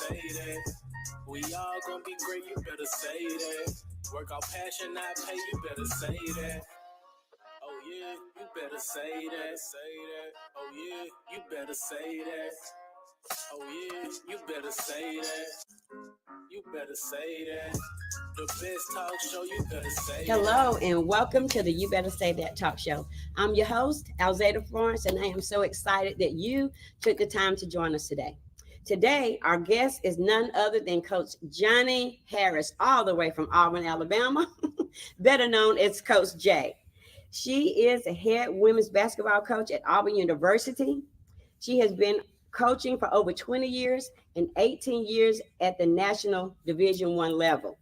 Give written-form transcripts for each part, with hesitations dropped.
Say that. We all gonna be great, you better say that. Work out passion, not pay, you better say that. Oh yeah, you better say that, say that. Oh yeah, you better say that. Oh yeah, you better say that. You better say that. The best talk show, you better say that. Hello and welcome to the You Better Say That talk show. I'm your host, Alzata Florence, and I am so excited that you took the time to join us today. Today, our guest is none other than Coach Johnnie Harris, all the way from Auburn, Alabama, better known as Coach J. She is a head women's basketball coach at Auburn University. She has been coaching for over 20 years and 18 years at the national Division One level.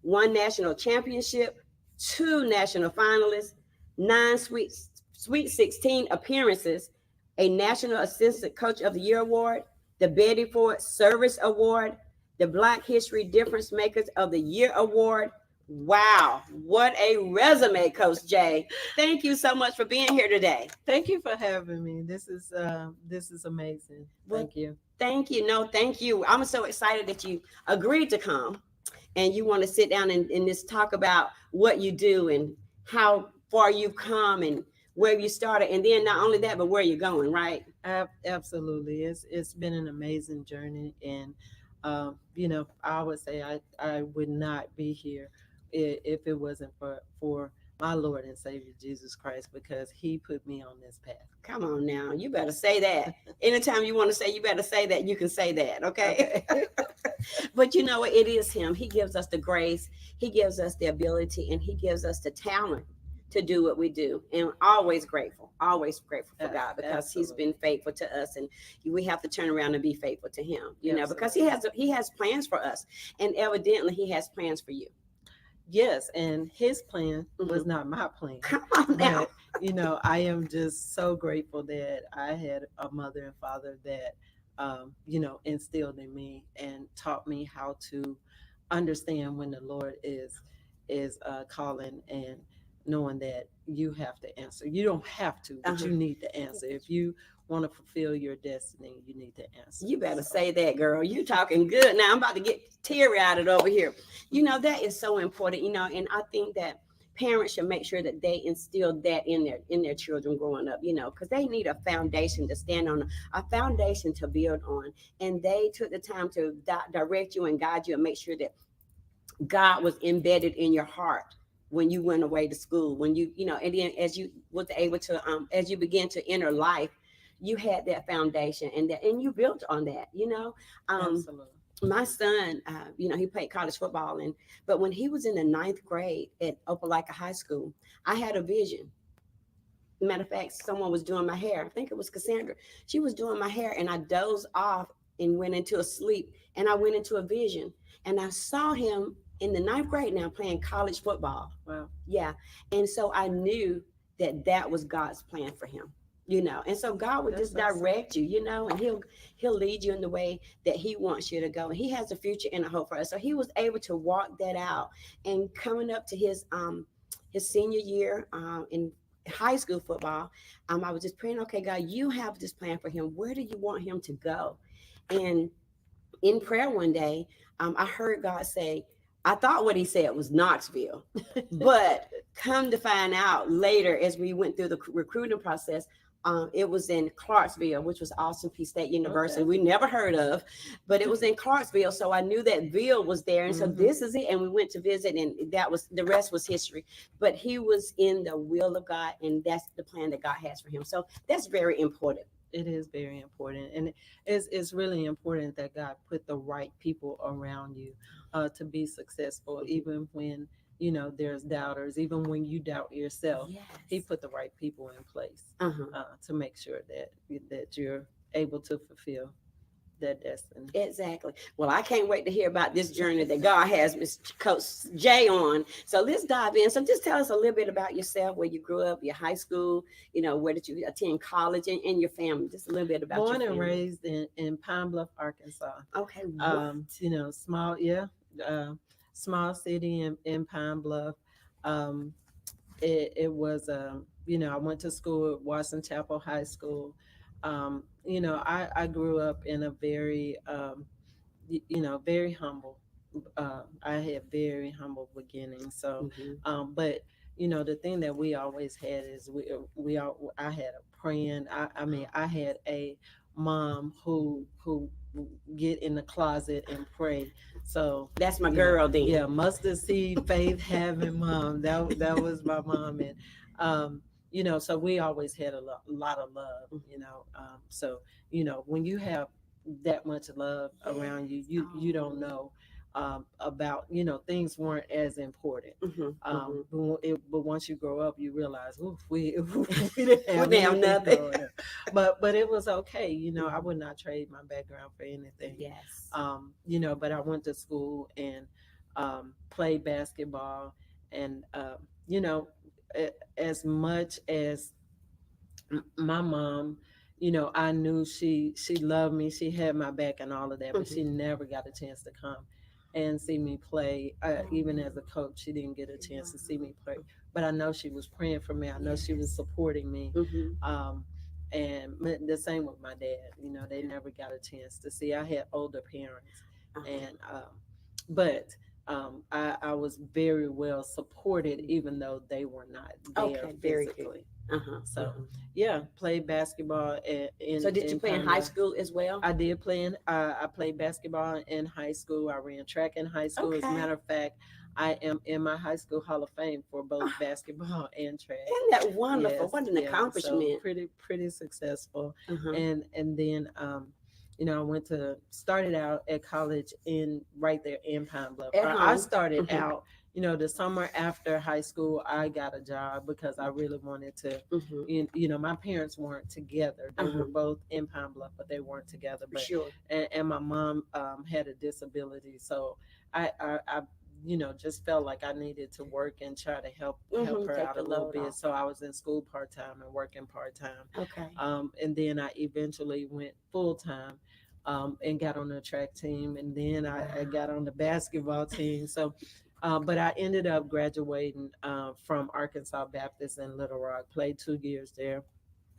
One national championship, two national finalists, nine Sweet 16 appearances, a National Assistant Coach of the Year award, the Betty Ford Service Award, the Black History Difference Makers of the Year award. Wow, what a resume, Coach Jay. Thank you so much for being here today. Thank you for having me. This is amazing. Well, Thank you. thank you. No, thank you. I'm so excited that you agreed to come and you want to sit down and just talk about what you do and how far you've come and where you started. And then not only that, but where you're going, right? Absolutely, it's been an amazing journey, and I would say I would not be here if it wasn't for my Lord and Savior Jesus Christ, because He put me on this path. Come on now. You better say that. Anytime you want to say, you better say that, you can say that. Okay. Okay. But you know what? It is Him. He gives us the grace, He gives us the ability, and He gives us the talent to do what we do. And always grateful for God because He's Absolutely. been faithful to us. And we have to turn around and be faithful to Him, because Absolutely. He has plans for us. And evidently, He has plans for you. Yes, and His plan was Mhm. not my plan. Come on now. But I am just so grateful that I had a mother and father that instilled in me and taught me how to understand when the Lord is calling, and knowing that you have to answer. You don't have to, but Uh-huh. you need to answer. If you want to fulfill your destiny, you need to answer. You better So say that, girl. You talking good. Now I'm about to get teary eyed over here. That is so important, and I think that parents should make sure that they instill that in their children growing up, because they need a foundation to stand on, a foundation to build on. And they took the time to direct you and guide you and make sure that God was embedded in your heart when you went away to school, when and then as you was able to, as you begin to enter life, you had that foundation and you built on that. Um, absolutely. my son, he played college football, but when he was in the ninth grade at Opelika High School, I had a vision. Matter of fact, someone was doing my hair. I think it was Cassandra. She was doing my hair, and I dozed off and went into a sleep, and I went into a vision, and I saw him in the ninth grade now playing college football. Wow. Yeah, and so I knew that that was God's plan for him. And so God would That's just awesome. direct you, and He'll lead you in the way that He wants you to go, and He has a future and a hope for us. So He was able to walk that out, and coming up to his senior year in high school football, I was just praying, okay, God, you have this plan for him. Where do you want him to go? And in prayer one day, I heard God say, I thought what He said was Knoxville, but come to find out later, as we went through the recruiting process, it was in Clarksville, which was Austin P State University. Okay. We never heard of, but it was in Clarksville. So I knew that Ville was there. And so Hmm. this is it. And we went to visit, and that was the rest was history. But he was in the will of God, and that's the plan that God has for him. So that's very important. It is very important, and it's really important that God put the right people around you to be successful, even when there's doubters, even when you doubt yourself. He Yes. put the right people in place Uh-huh. to make sure that you're able to fulfill that destiny. Exactly. Well, I can't wait to hear about this journey that God has Miss Coach Jay on. So let's dive in. So just tell us a little bit about yourself, where you grew up, your high school, where did you attend college, and your family. Just a little bit about your Born and family. raised in Pine Bluff, Arkansas. Okay, what? Small, yeah, uh, small city in Pine Bluff. Um, it was I went to school at Watson Chapel High School. I grew up in a very very humble. I had very humble beginnings. So, Mm-hmm. but the thing that we always had is we all I had a praying. I had a mom who get in the closet and pray. So, That's my girl yeah, then. mustard seed faith having mom. That was my mom, and so we always had a lot of love. So when you have that much love Yes. around you, you don't Oh. know about things weren't as important. Mm-hmm. Mm-hmm. But once you grow up, you realize, oof, we we didn't Well, have damn anything nothing. growing up, but it was okay. I Mhm. would not trade my background for anything. Yes. But I went to school and played basketball, and you know, as much as my mom, I knew she loved me, she had my back and all of that, but Mm-hmm. she never got a chance to come and see me play. Even as a coach, she didn't get a chance to see Wow. me play. But I know she was praying for me. I know she was Yes. supporting me. Mm-hmm. Um, and the same with my dad. They never got a chance to see. I had older parents, Uh-huh. and but I was very well supported, even though they were not there Okay. Very good. physically. Uh-huh. So, Uh-huh. yeah, played basketball So did you in play in high Pine. school as well? I did play in. I played basketball in high school. I ran track in high school. As a Okay. matter of fact, I am in my high school Hall of Fame for both basketball and track. Isn't that wonderful? Yes, What an yeah. So accomplishment. pretty successful, Uh-huh. and then I went to started out at college in right there in Pine Bluff. At I home. started Mm-hmm. out, the summer after high school. I got a job because I really wanted to. Mm-hmm. My parents weren't together. They Uh-huh. were both in Pine Bluff, but they weren't together. But Sure. and my mom had a disability, so I just felt like I needed to work and try to help Mm-hmm. her Take out the a little load bit. off. So I was in school part time and working part time, Okay. and then I eventually went full time. And got on the track team, and then I got Wow. on the basketball team. So, but I ended up graduating from Arkansas Baptist in Little Rock. Played 2 years there,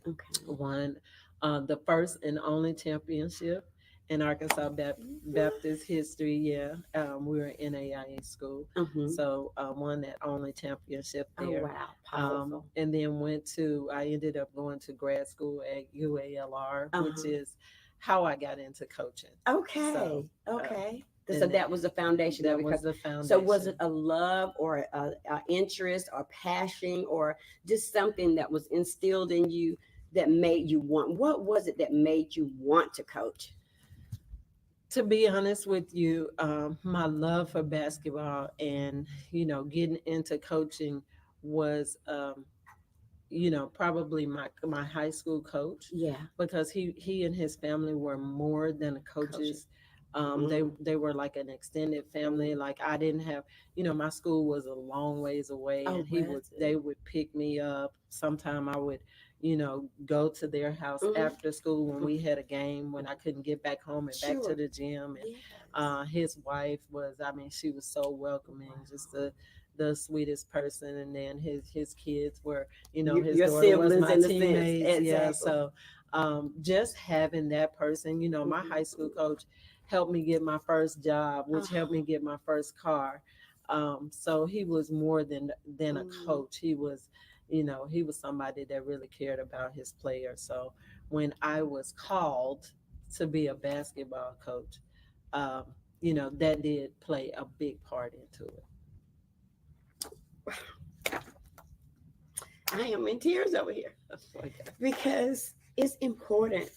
Okay. won the first and only championship in Arkansas What? Baptist history. Yeah, we were in AIA school, Mm-hmm. so won that only championship Oh there. wow. Powerful. And then I ended up going to grad school at UALR, which Uh-huh. is how I got into coaching. So, Okay. uh, Okay. So and that was the foundation of that it. was 'Cause- the So was it foundation. a love or a interest or passion or just something that was instilled in you that made you want? What was it that made you want to coach? To be honest with you, my love for basketball and getting into coaching was probably my high school coach, Yeah, because he and his family were more than coaching. coaches. They Mm. they were like an extended family. Mm. Like I didn't have, my school was a long ways away, Oh, and was they it? would pick me up. Sometime I would, go to their house Hmm. after school when we had a game, when I couldn't get back home and back to Sure. the gym. And Yes. his wife was, I mean, she was so welcoming, just Wow. the sweetest person. And then his kids were, his Your daughter was siblings my in a sense. teammates. Yeah. Exactly. So just having that person, my high school Hmm. coach helped me get my first job, which helped me Oh. get my first car. So he was more than a Mm. coach. He was somebody that really cared about his players. So when I was called to be a basketball coach, um, that did play a big part into it. I am in tears over here Okay. because it's important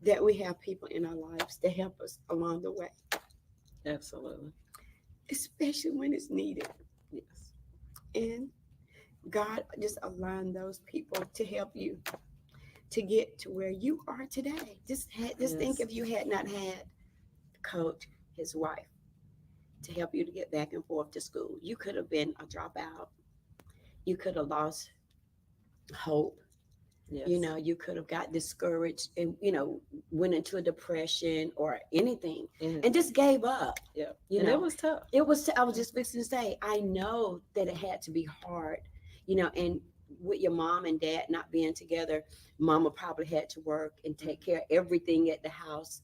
that we have people in our lives to help us along the way, Absolutely. especially when it's needed. Yes. And God just aligned those people to help you to get to where you are today. Just think Yes. if you had not had the coach, his wife, to help you to get back and forth to school, you could have been a dropout. You could have lost hope. Yes. You could have got discouraged and went into a depression or anything and Anything. just gave up. Yeah. You And it know, was tough. it was. I was just fixing to say, I know that it had to be hard. And with your mom and dad not being together, mama probably had to work and take care of everything at the house.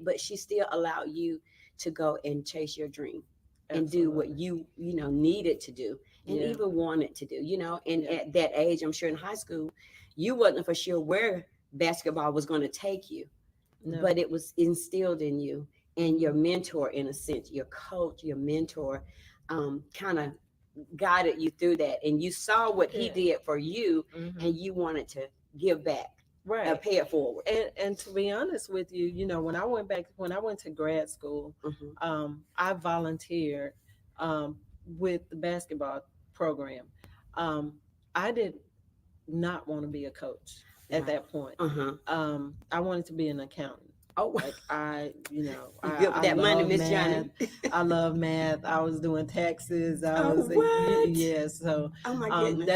but she still allowed you to go and chase your dream and do what Absolutely. you needed to do and Yeah. even wanted to do, and Yeah. at that age, I'm sure in high school, you wasn't for sure where basketball was going to take you, No. but it was instilled in you, and your Mhm. mentor, in a sense, your coach, your mentor, kind of guided you through that, and you saw what he Yeah. did for you, Mhm. and you wanted to give back, Right. pay it forward. And to be honest with you, when I went to grad school, Hmm. I volunteered with the basketball program. Um, I did not want to be a coach at Right. that point. Uh-huh. I wanted to be an accountant. Oh, Like you good with I that money, love Miss math. Johnny? I love math. I was doing taxes. I Oh, was what? yeah. So Oh my goodness.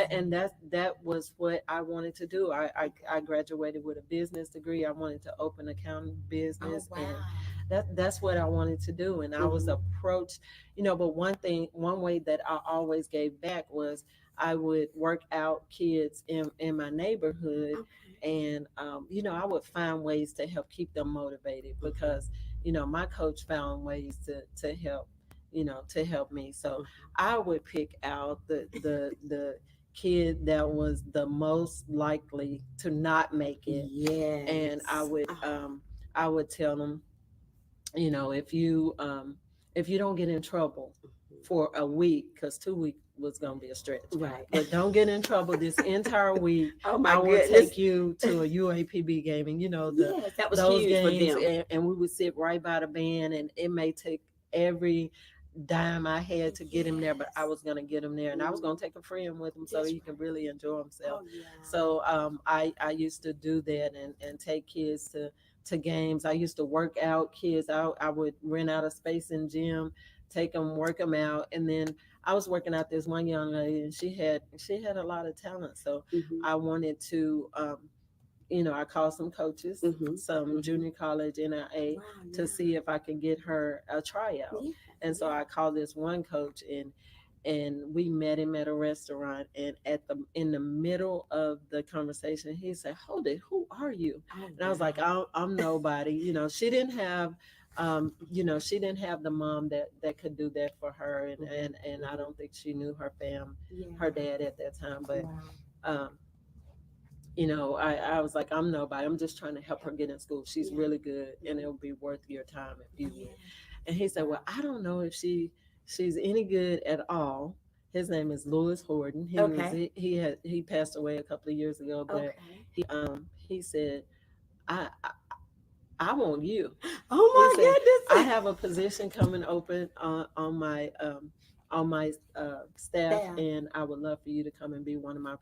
that was what I wanted to do. I graduated with a business degree. I wanted to open accounting Oh business, wow. and that's what I wanted to do. And I was Hmm. approached, but one way that I always gave back was I would work out kids in my neighborhood, Okay. and I would find ways to help keep them motivated Hmm. because my coach found ways to help, to help me. So Hmm. I would pick out the kid that was the most likely to not make it, and Yes. Oh. I would tell them, if you don't get in trouble Mhm. for a week, because 2 weeks was going to be a stretch, Right. but don't get in trouble this entire week. Oh my I will goodness. take you to a UAPB game, and Yes, that was those huge for games, them. and we would sit right by the band, and it may take every dime I had to get him there, but I Yes. was gonna get him there, and I was Mm, gonna take a friend with him so that's he can right. really enjoy himself. Oh yeah. So I used to do that and take kids to games. I used to work out kids. I would rent out a space in gym, take them, work them out, and then I was working out this one young lady, and she had a lot of talent. So Hmm. I wanted to. I called some coaches, Hmm. some Hmm. junior college NIA, Wow. to Yeah. see if I could get her a tryout. Yeah. And so Yeah. I called this one coach, and we met him at a restaurant, and in the middle of the conversation he said, "Hold it, who are you?" Oh And I was like, wow. I'm nobody. She didn't have the mom that could do that for her, and Hmm. and, and I Hmm. don't think she knew Yeah. her dad at that time. But Wow. um I was like, I'm nobody. I'm just trying to help her Help get her. in school. She's Yeah. really good, and Hmm. it'll be worth your time if you would. Yeah. And he said, well, Wow. I don't know if she's any good at all. His name is Lewis Horton. Okay. He passed away a couple of years ago, but Okay. he said, I want you. He Oh said, my I goodness. have a position coming open on my staff, There. and I would love for you to come and be one of my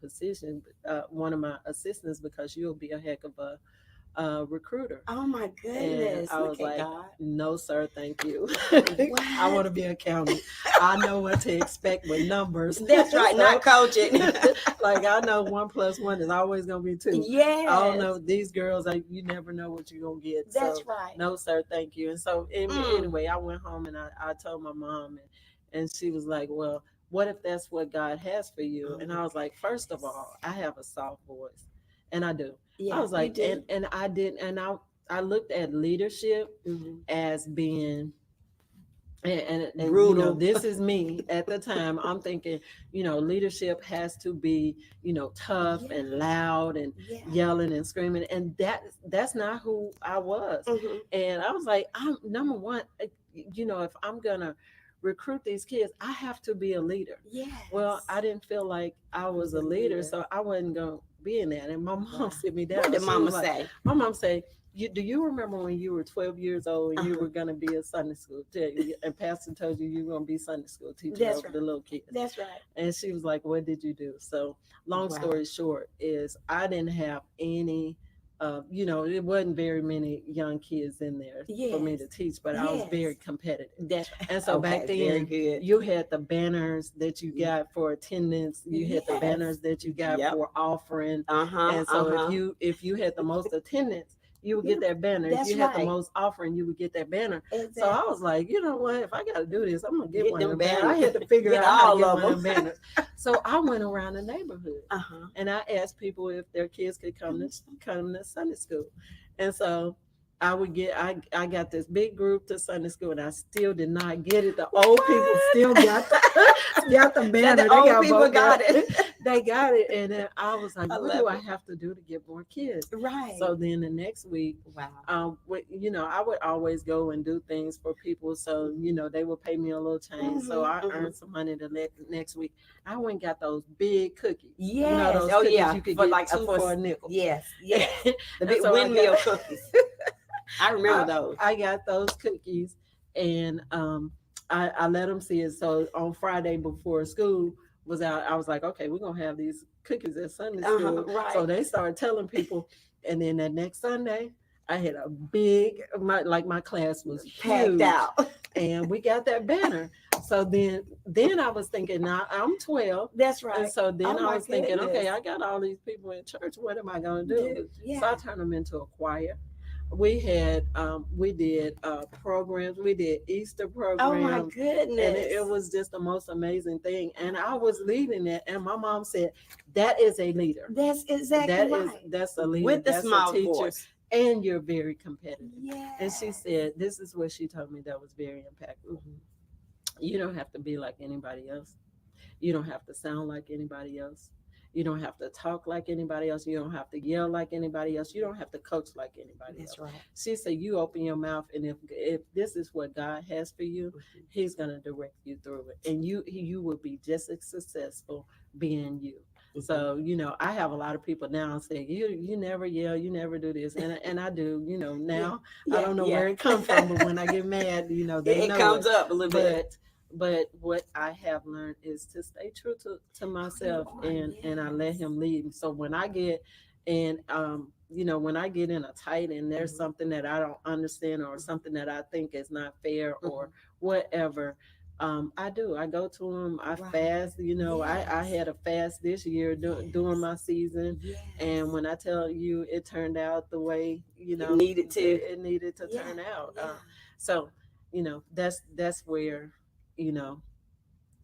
assistants, because you'll be a heck of a recruiter. Oh my And goodness. I Look was at like, God. no, sir, thank you. I What? want to be an accountant. I know what to expect with numbers. That's right. So, Not coaching. like, I know 1+1 is always going to be 2. I don't Yes. know. These girls, you never know what you're going to get. That's So, right. no, sir, thank you. And so, Mm. anyway, I went home, and I told my mom, and she was like, well, what if that's what God has for you? Oh And my I was like, first of goodness. all, I have a soft voice, and I do. I Yeah, was you like, do. and I didn't, and I looked at leadership Hmm. as being, and Brutal. this is me at the time. I'm thinking, leadership has to be, tough Yeah. and loud and Yeah. yelling and screaming, and that's not who I was. Hmm. And I was like, I'm number one. If I'm gonna recruit these kids, I have to be a leader. Well, Yes. I didn't feel like I I was was a a leader, leader. so I wasn't gonna be in that. And my mom Wow. sit me What down. did She was Mama like, say? my mom say, do you remember when you were 12 years old and you Uh-huh. were going to be a Sunday school teacher, and pastor told you were going to be Sunday school teacher That's over right. the little kids? That's right. And she was like, what did you do? So long Wow. story short is I didn't have any, it wasn't very many young kids in there for me Yes. to teach, but I was very Yes. competitive. That's right. And so back Okay. Very then, good. you had the banners that you Yeah. got for attendance. You had the Yes. banners that you got Yep. for offering. Uh-huh. And so Uh-huh. if you had the most attendance, you would Yeah. get that banner. If That's you had the right. most offering, you would get that banner. So I Exactly. was like, you know what? If I got to do this, I'm gonna get Get one of them them banners. I banners. had to figure Get out how to all get of one of them them. banners. So I went around the neighborhood, Uh-huh. and I asked people if their kids could come to Sunday school. And so I would get I got this big group to Sunday school and I still did not get it. The old people still got got the That banner. the They old got people both got got it. they got it. And then I was like, I what do love I it. have to do to get more kids? Right. So then the next week, Wow. I would always go and do things for people. So, they would pay me a little change. So I earned some money the next week. I went and got those big cookies. Yes. Those Oh cookies yeah. you could For get like two for a nickel. yes. Yes. The And big so windmill cookies. I remember those. I got those cookies and I let them see it. So on Friday before school was out, I was like, okay, we're gonna have these cookies at Sunday school. Right. So they started telling people, and then that next Sunday, I had a big my class was Packed huge, out. and we got that banner. So then I was thinking, now I'm 12. That's And right. so then Oh I my was thinking, okay, goodness. I got all these people in church. What am I going to do? Dude. So I Yeah. turned them into a choir. We did programs. We did Easter Oh my programs, and goodness. it was just the most amazing thing. And I was leading it, and my mom said, "That is a leader. That's exactly right. That's a leader. With the That's a small teacher, voice. and you're very competitive." And she Yes. said, "This is what she told me that was very impactful. Mhm. You don't have to be like anybody else. You don't have to sound like anybody else. You don't have to talk like anybody else. You don't have to yell like anybody else. You don't have to coach like anybody That's else." right. She said, "You open your mouth, and if this is what God has for you, Mhm. He's gonna direct you through it, and you will be just as successful being you." Mhm. So I have a lot of people now saying, "You never yell, you never do this," and I do. Yeah. Now I Yeah. don't know Yeah. where it comes from, but when I get mad, they It know comes it. up a little bit. But what I have learned is to stay true to You myself, are. and I let Yes. him lead. So when I get and when I get in a tight and there's Mhm. something that I don't understand or Mhm. something that I think is not fair or Mhm. whatever, I go to him. I Right. fast. I Yes. had a fast this year during Yes. my season, and Yes. when I tell you it turned out the way It needed to. it needed to Yeah. turn out. Yeah. So that's where you know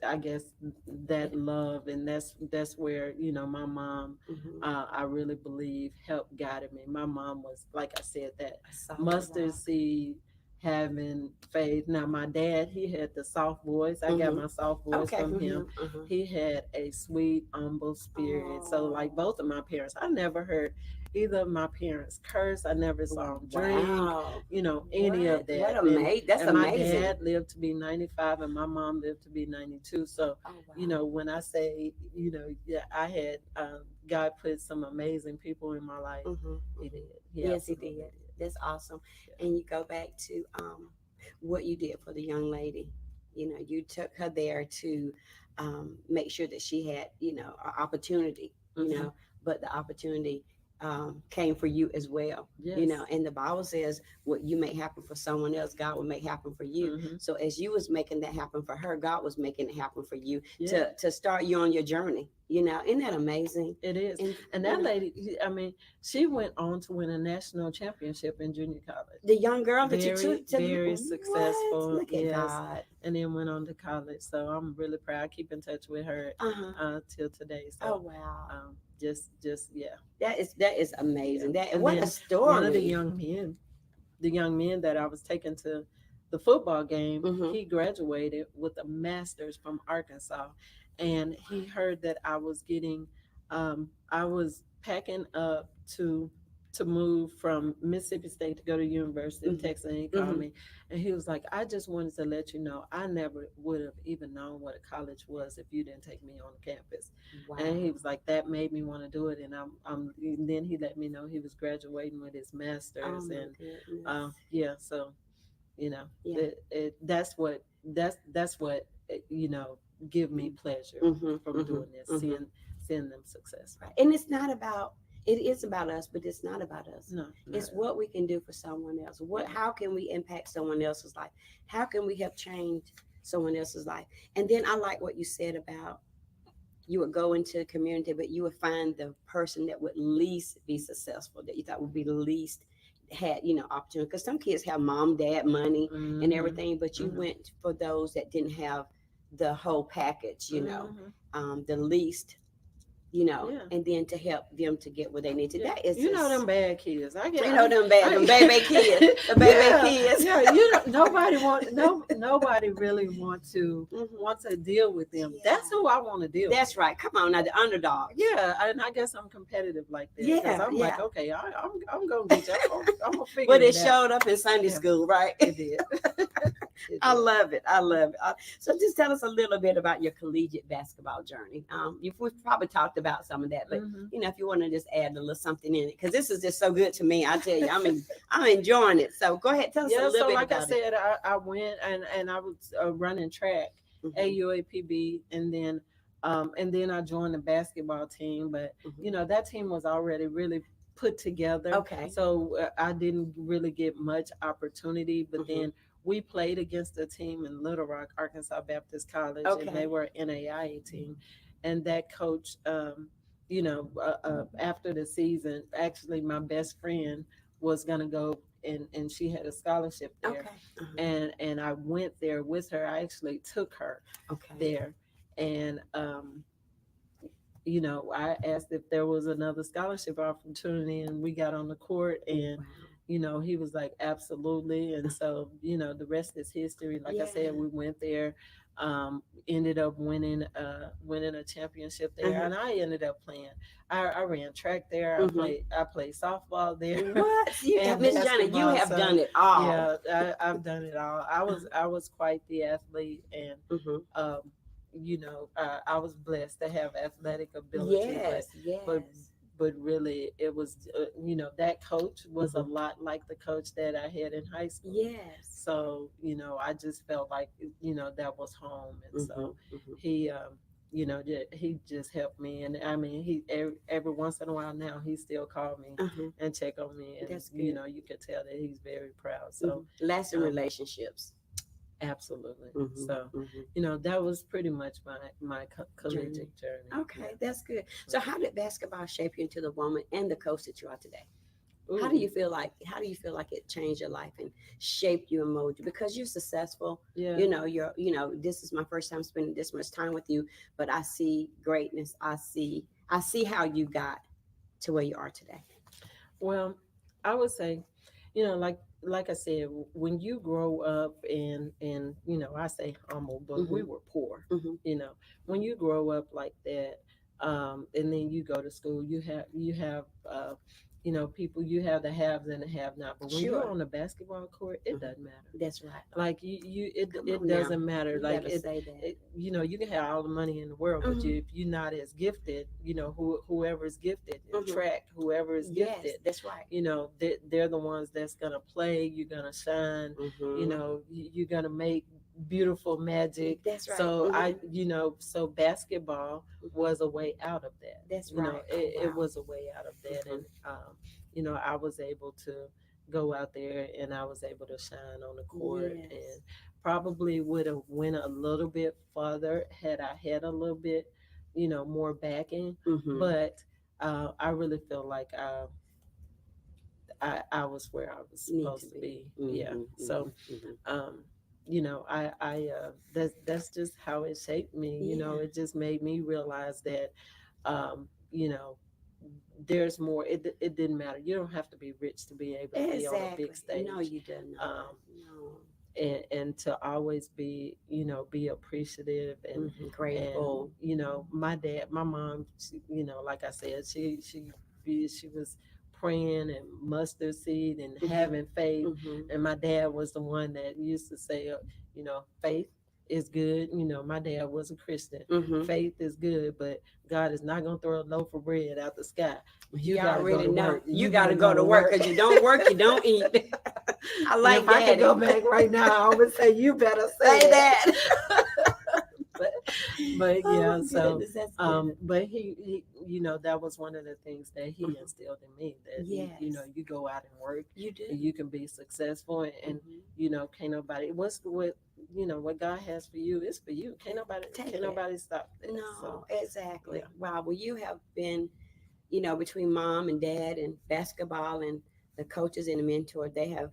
I guess that love, and that's where my mom, Mhm. I really believe, helped guided me. My mom was, like I said, that A solid mustard rock. seed, having faith. Now my dad, he had the soft voice. I got Mhm. my soft voice Okay. from him. Mhm. Mhm. He had a sweet, humble spirit. So like Oh. both of my parents, I never heard either of my parents curse. I never saw them drink, Wow. any of What that. and amazing. That's and my amazing. dad lived to be 95 and my mom lived to be 92. So Oh wow. when I say, yeah, I had, God put some amazing people in my life. Mhm. He Mhm. did. He Yes, he absolutely did. did. That's awesome. Yeah. And you go back to what you did for the young lady. You took her there to make sure that she had, an opportunity, Hmm. but the opportunity came for you as well. Yes. And the Bible says what you make happen for someone else, God will make happen for you. Hmm. So as you was making that happen for her, God was making it happen for you Yeah, to start you on your journey. Isn't that amazing? it is. And And that lady, I mean, she went on to win a national championship in junior college. the young girl that you Very, took to very what? successful. Look at Yes. God. And then went on to college. So I'm really proud. I keep in touch with her Uh-huh. till today. Oh So wow. just yeah. That is Yeah. amazing. That And what a then one of story. the young men that I was taking to the football game, Mm-hmm. he graduated with a master's from Arkansas, and he heard that I was packing up to move from Mississippi State to go to University of Mm-hmm. Texas, and he called Mm-hmm. me, and he was like, "I just wanted to let you know, I never would have even known what a college was if you didn't take me on campus." And he Wow. was like, "That made me want to do it." And then he let me know he was graduating with his Oh master's, my and goodness. yeah. So Yeah. that's what give me pleasure Mm-hmm. from Mm-hmm. doing this, Mm-hmm. seeing them successful. Right. And it's not about. It is about us, but it's not about us. No, not It's at all. what we can do for someone else. Yeah. How can we impact someone else's life? How can we help change someone else's life? And then I like what you said about you would go into the community, but you would find the person that would least be successful, that you thought would be the least had, opportunity. Because some kids have mom, dad, money, and Mm-hmm. everything, but you Mm-hmm. went for those that didn't have the whole package, Mm-hmm. the least Yeah. and then to help them to get where they need to. Yeah, That is you know just, them bad kids. I get, them bad, them baby kids, the baby yeah, kids. yeah. Nobody really Mhm. want to deal with them. That's Yeah, who I want to deal with. that's right. Come on now, the underdogs. Yeah, and I guess I'm competitive like that because Yeah, I'm like, yeah. okay, I'm gonna get you. I'm gonna figure But it it out. showed up in Sunday Yeah, school, right? it did. It I did. love it. I love it. So just tell us a little bit about your collegiate basketball journey. We've probably talked about some of that, but Hmm. if you want to just add a little something in it, because this is just so good to me. I tell you, I'm enjoying it. So go ahead, tell us a Yeah, little so bit like I about it. said, I went and I was running track, Hmm. AUAPB, and then I joined the basketball team. But Hmm. that team was already really put together, Okay. so I didn't really get much opportunity. But Hmm. then we played against a team in Little Rock, Arkansas Baptist College, and they Okay. were an NAIA team, and that coach. After the season, actually, my best friend was gonna go, and she had a scholarship there, Okay. Uh-huh. and I went there with her. I actually took her Okay. there, and I asked if there was another scholarship opportunity, and we got on the court, and Wow. he was like, absolutely. And so, the rest is history. Like I Yeah. said, we went there, ended up winning a championship there, Uh-huh. and I ended up playing. I ran track there. I Hmm. played I played softball there What you, and Miss Johnny, you basketball. have So done it all. yeah, I've done it all. I was quite the athlete, and Hmm. um, I was blessed to have athletic ability, Yes. but Yes. but really it was that coach was a Hmm. lot like the coach that I had in high school. Yes. So I just felt like that was home. And Hmm. so Hmm. he he just helped me. And I mean, he every once in a while now he still call me Uh-huh. and check on me, and That's good. you could tell that he's very proud. Hmm. So Lasting um relationships. absolutely. Hmm. So Hmm. that was pretty much my Journey. collegiate journey. Okay, Yeah. that's good. So, how did basketball shape you into the woman and the coach that you are today? How do Ooh, you feel like? How do you feel like it changed your life and shaped you and molded you? Because you're successful. yeah. This is my first time spending this much time with you, but I see greatness. I see how you got to where you are today. Well, I would say, like I said, when you grow up, and I say humble, but we Hmm. were poor. Hmm. When you grow up like that, and then you go to school, you have people, you have the haves and the have not. But when you're Sure. on the basketball court, it Hmm. doesn't matter. That's right. Like you Come it on now. doesn't matter. You Like better say that. you can have all the money in the world, but Hmm. if you're not as gifted, whoever is gifted in Hmm. track, whoever is Yes, gifted, that's right. they're the ones that's gonna play. You're gonna shine. Hmm. You're gonna make beautiful magic. That's right. So Hmm. so basketball Hmm. was a way out of that. That's right. Oh It wow. was a way out of that. Hmm. And I was able to go out there, and I was able to shine on the court, Yes. and probably would have went a little bit further had I had a little bit more backing. Hmm. But I really feel like I was where I was Need to supposed to be. be. Yeah. Hmm. So, Hmm. Hmm. um, that's just how it shaped me. Yeah. It just made me realize that, you know, there's more. It didn't matter. You don't have to be rich to be able to be on a big Exactly. No, stage. you do not. Um, No. and to always be be appreciative, Hmm. and Grateful. my mom, like I said, she was praying and mustard seed and Hmm. having faith. Hmm. And my dad was the one that used to say, faith is good. My dad was a Christian. Hmm. Faith is good, but God is not going to throw a loaf of bread out the sky. You You got to go already to know. work. You You got got to to go go to to work work. because you don't work, you don't eat. I And if like I could go daddy. back right now, I would say you better say Say that. that. but but Oh yeah, my so goodness, that's good. but he that was one of the things that he Mhm. instilled in me, that Yes, you go out and work, you do. and you can be successful, and Hmm. can't nobody, what God has for you is for you. Can't Take it. nobody stop that. So No, exactly. yeah. Wow. Well, you have been, between mom and dad and basketball and the coaches and the mentor, they have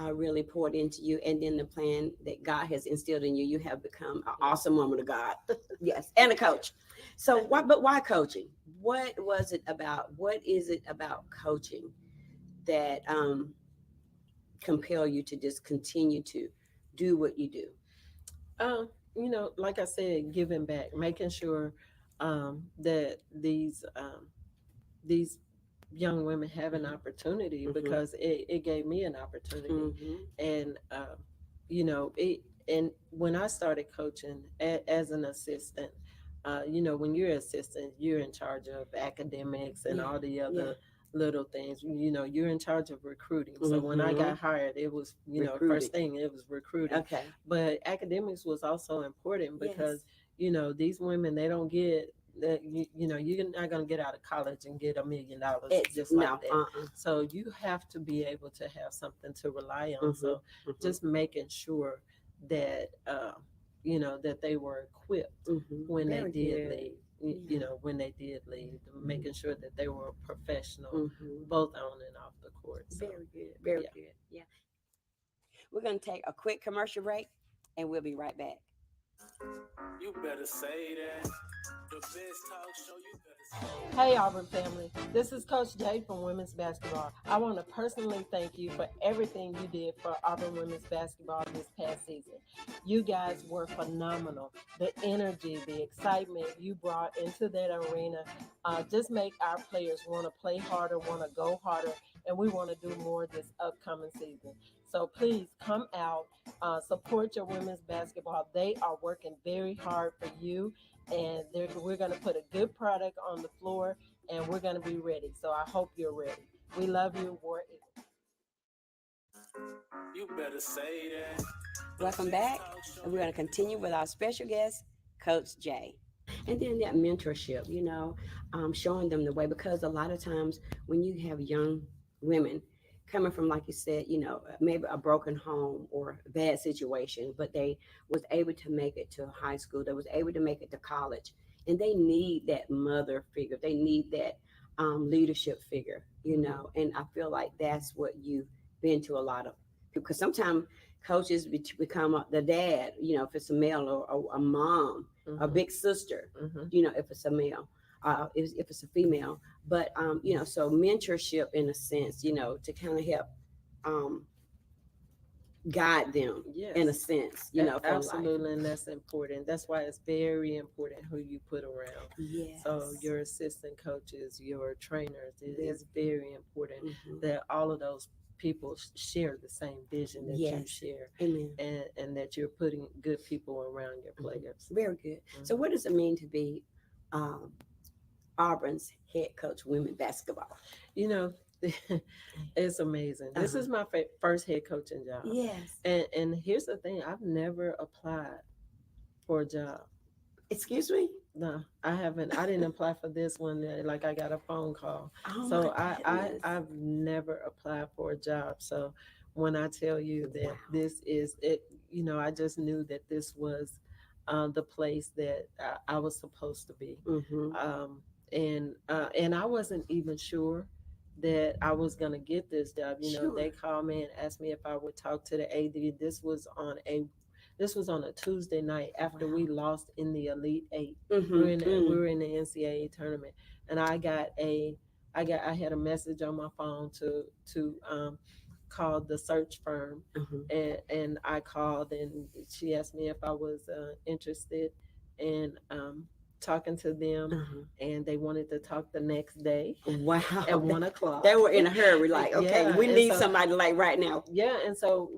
really poured into you, and then the plan that God has instilled in you, you have become an awesome woman of God. Yes, and a coach. So why? But why coaching? What was it about? What is it about coaching that compel you to just continue to do what you do? Like I said, giving back, making sure that these young women have an opportunity, Mm-hmm. because it gave me an opportunity. Mm-hmm. And it, and when I started coaching as an assistant, when you're assistant, you're in charge of academics and Yeah. all the Yeah. other little things. You're in charge of recruiting. So when I Mm-hmm. got hired, it was, Recruiting. first thing, it was recruiting. Okay. But academics was also important, Yes. because these women, they don't get that. You're not going to get out of college and get $1 million It's just like no. that. So you have to be able to have something to rely on. Mm-hmm. So Mm-hmm. just making sure that that they were equipped Mm-hmm. when they Very did good. leave. Yeah. When they did leave, making sure that they were professional, Mm-hmm. both on and off the court. So Very good. Very yeah. good. Yeah. We're going to take a quick commercial break and we'll be right back. You better say that. The best talk show, you better say that. Hey, Auburn family. This is Coach Jay from Women's Basketball. I want to personally thank you for everything you did for Auburn Women's Basketball this past season. You guys were phenomenal. The energy, the excitement you brought into that arena just make our players want to play harder, want to go harder, and we want to do more this upcoming season. So please come out, support your women's basketball. They are working very hard for you, and we're going to put a good product on the floor, and we're going to be ready. So I hope you're ready. We love you, War Eagle. You better say that. The Welcome best back. talk show, And we're you going to continue with our special guest, Coach Jay. And then that mentorship, showing them the way, because a lot of times when you have young women coming from, like you said, maybe a broken home or a bad situation, but they was able to make it to high school, they was able to make it to college, and they need that mother figure, they need that leadership figure, and I feel like that's what you've been to a lot of, because sometimes coaches become the dad, if it's a male, or a mom, a Mm-hmm. big sister, Mm-hmm. if it's a male, if it's a female. But so mentorship in a sense, to kind of help um, guide them in a Yes. sense, for life. Absolutely, and that's important. That's why it's very important who you put around. So Yes. your assistant coaches, your trainers, Very. it's very important Hmm. that all of those people share the same vision that you Yes. share, Amen. and that you're putting good people around your Hmm. players. Very good. So, Mhm. what does it mean to be um, Auburn's head coach women basketball? You know, it's amazing. This Uh-huh. is my first head coaching job, Yes. and here's the thing: I've never applied for a job. Excuse me. No, I haven't. I didn't apply for this one. Like I got a phone call, Oh my so goodness. I've never applied for a job. So when I tell you that Wow. this is it, I just knew that this was the place that I was supposed to be, Mm-hmm. and I wasn't even sure that I was gonna get this job. They Sure. called me and asked me if I would talk to the AD. This was on a Tuesday night after we Wow. lost in the Elite Eight. Mm-hmm. We were in the NCAA tournament, and I had a message on my phone to call the search firm, Mm-hmm. and I called, and she asked me if I was interested in talking to them, Uh-huh. and they wanted to talk the next day at Wow. 1 o'clock. They were in a hurry, like, okay, Yeah, we and need so somebody like right now. yeah, and so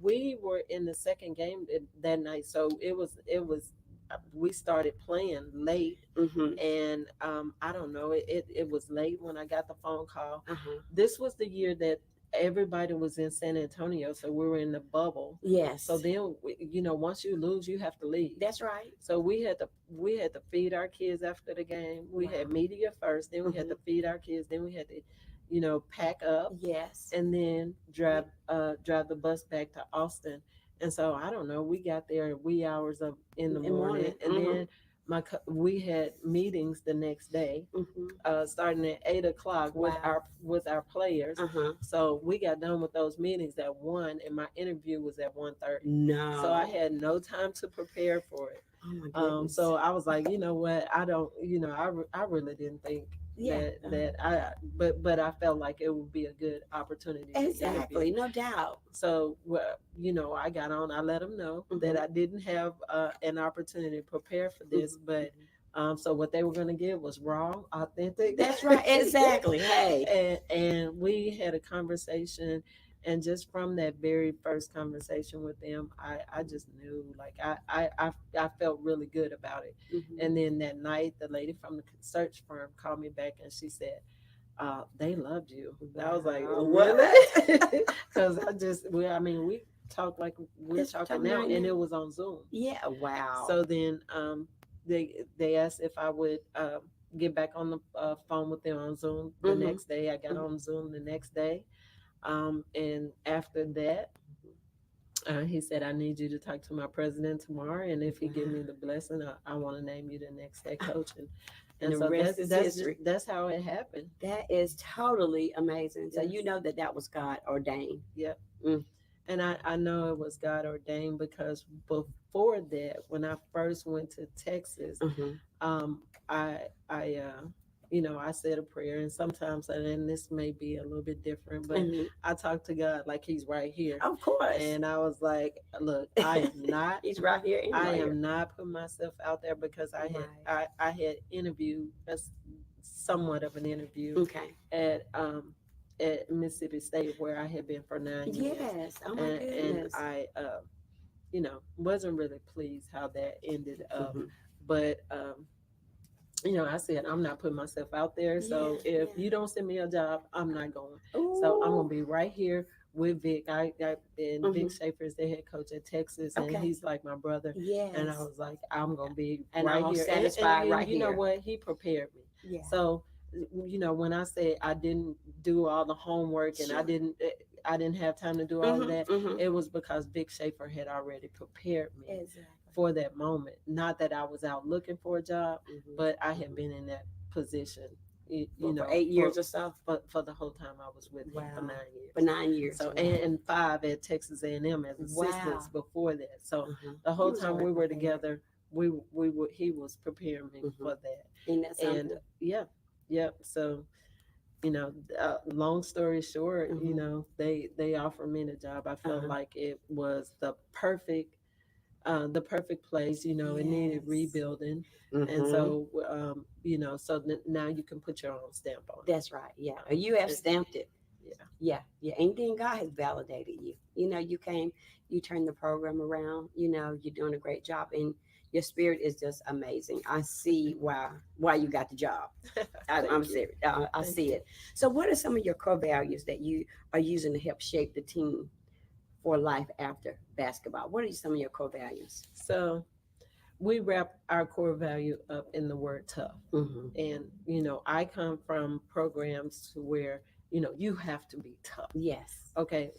we were in the second game that night. So it was we started playing late, Mm-hmm. and I don't know, it was late when I got the phone call. Uh-huh. This was the year that everybody was in San Antonio, so we were in the bubble. So Yes. then once you lose, you have to leave. That's right. So we had to feed our kids after the game. We Wow. had media first, then we had Mm-hmm. to feed our kids, then we had to pack up, Yes. and then drive the bus back to Austin. And so I don't know, we got there wee hours of in the In the morning, morning. and Mm-hmm. then we had meetings the next day, Mm-hmm. starting at 8 o'clock Wow. with our players. Uh-huh. So we got done with those meetings at 1, and my interview was at 1:30. So I No. had no time to prepare for it. Oh my goodness. So I was like, you know what, I don't, I really didn't think Yeah. that I, but I felt like it would be a good opportunity to interview. Exactly. No doubt. So, well, I got on. I let them know that Mm-hmm. I didn't have an opportunity to prepare for this, but Mm-hmm. so what they were going to give was raw, authentic. That's right. Exactly. Hey. and we had a conversation, and just from that very first conversation with them, I just knew, like, I felt really good about it. Mm-hmm. And then that night, the lady from the search firm called me back, and she said, they loved you. And I was like, Wow. really? Because I mean, we talked like we're Just talking talking now, right and now. it was on Zoom. Yeah. Wow. So then they asked if I would get back on the phone with them on Zoom the Mm-hmm. next day. I got on Zoom the next day. And after that, he said, I need you to talk to my president tomorrow, and if he give me the blessing, I want to name you the next head coach. And And the so rest is history. that's how it happened. That is totally amazing. So you Yes. know that that was God ordained. Yep. Mm. And I know it was God ordained, because before that, when I first went to Texas, Mm-hmm. um, I I said a prayer, and sometimes, and this may be a little bit different, but Mm-hmm. I talk to God like He's right here. Of course. And I was like, look, I am not. He's right here and I right here. am not putting myself out there, because Right. I had interviewed somewhat of an interview Okay. at Mississippi State, where I had been for 9 years, Yes. Oh my and goodness. I wasn't really pleased how that ended up. Mm-hmm. But I said, I'm not putting myself out there. So Yeah, if yeah. you don't send me a job, I'm not going. So I'm Ooh. gonna be right here with Vic. And Mm-hmm. Vic Schaefer is the head coach at Texas, and Okay. he's like my brother. And I Yes. was like, I'm gonna be And right I'm here. satisfied And right you know here. what? He prepared me. Yeah. So when I say I didn't do all the homework, and Sure. I didn't have time to do all of that, Mm-hmm. Mm-hmm. it was because Vic Schaefer had already prepared me Exactly. for that moment. Not that I was out looking for a job, Mm-hmm. but I had been in that position, For 8 years or so. for the whole time I was with him, for Wow. 9 years. For 9 years. So Wow. and 5 at Texas A&M as assistants Wow. before that. So Uh-huh. the He whole was time already we were prepared. together, he was preparing me Mhm. for that. Isn't that And something? yeah. So long story short, Mhm. they offered me the job. I felt Uh-huh. like it was the perfect place. It needed Yes. rebuilding, and Mhm. so now you can put your own stamp on it. That's right. Yeah. You have And- stamped it. yeah. Yeah. Yeah. And then God has validated you. You came, you turned the program around. You're doing a great job, and your spirit is just amazing. I see why you got the job. I'm Thank you. serious. I Thank see you. it. So, what are some of your core values that you are using to help shape the team for life after basketball? What are some of your core values? So we wrap our core value up in the word tough. Mm-hmm. And I come from programs to where you have to be tough. Yes. Okay.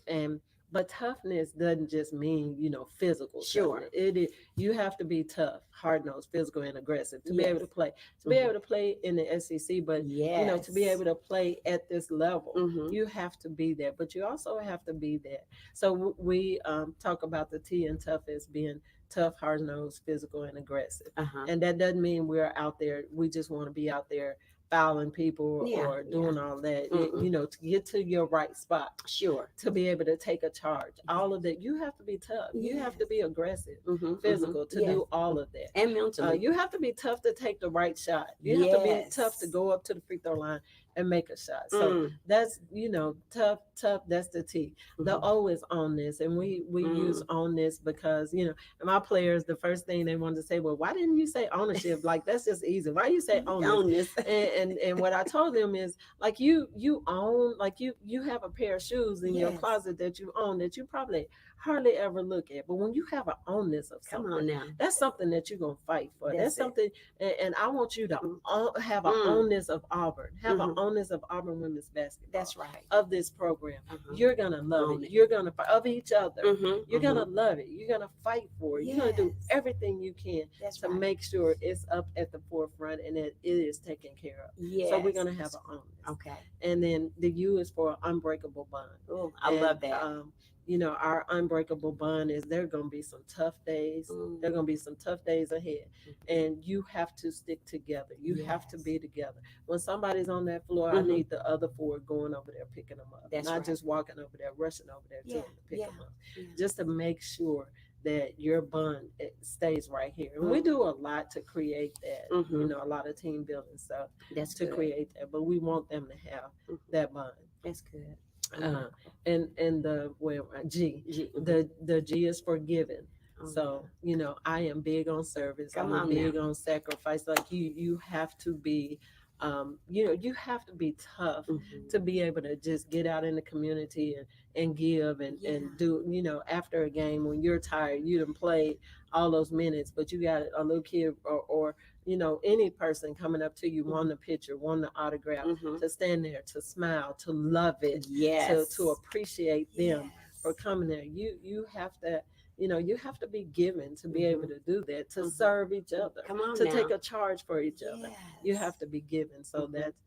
But toughness doesn't just mean physical Sure. toughness. You have to be tough, hard nosed, physical, and aggressive to be Yes. able to play. To be able to play in the SEC, but Yes. to be able to play at this level, Mm-hmm. you have to be there. But you also have to be there. So we talk about the T in tough as being tough, hard nosed, physical, and aggressive. Uh-huh. And that doesn't mean we're out there. We just want to be out there fouling people Yeah, or doing all that. Mm-mm. To get to your right spot, Sure. to be able to take a charge, all of that, you have to be tough. You have to Yes. be aggressive, Mm-hmm. physical, to Yes. do all of that. And mentally. You have to be tough to take the right shot. You have to be Yes. tough to go up to the free throw line and make a shot. So Mm. that's tough. That's the T. The Mhm. O is on this, and we use on this because and my players, the first thing they wanted to say, well, why didn't you say ownership? Like, that's just easy. Why you say own this? On this. And what I told them is, like, you own, like, you have a pair of shoes in your Yes. closet that you own, that you probably hardly ever look at. But when you have an ownness of Come something, on now. that's something that you're gonna fight for. That's That's it. something, and I want you to Mm. have an Mm. ownness of Auburn, have an Mhm. ownness of Auburn women's basketball, That's right. of this program. Uh-huh. You're gonna love Own it. it. You're gonna of each other. Mhm. You're gonna Mhm. love it. You're gonna fight for it. You're gonna do Yes. everything you can That's to right. make sure it's up at the forefront and that it is taken care of. So we're Yes. gonna have an ownness. Okay. And then the U is for unbreakable bond. Oh, I And love that. our unbreakable bond is there gonna be some tough days. There are Mm. gonna be some tough days ahead. And you have to stick together. You have to Yes. be together. When somebody's on that floor, I Mhm. need the other four going over there picking them up. That's Not right. just walking over there, rushing over there to Yeah. them to pick Yeah. them up. Yeah. Just to make sure that your bond it stays right here. And we Mhm. do a lot to create that. Mhm. A lot of team building stuff That's to good. create that. But we want them to have Mhm. that bond. That's good. Uh, and the G, G. Mhm. the G is for giving. Oh, So I am big on service. Come I'm on big now. on sacrifice. Like you have to be, you have to be tough Mhm. to be able to just get out in the community and give Yeah. and do. After a game when you're tired, you done played all those minutes, but you got a little kid or any person coming up to you, wanting a picture, wanting an autograph, Mhm. to stand there, to smile, to love it, Yes. to appreciate them for Yes. coming there. You have to you have to be given to be able Mhm. to do that, to Mhm. serve each other, Come on to now. take a charge for each other. You have Yes. to be given. So Mhm. that's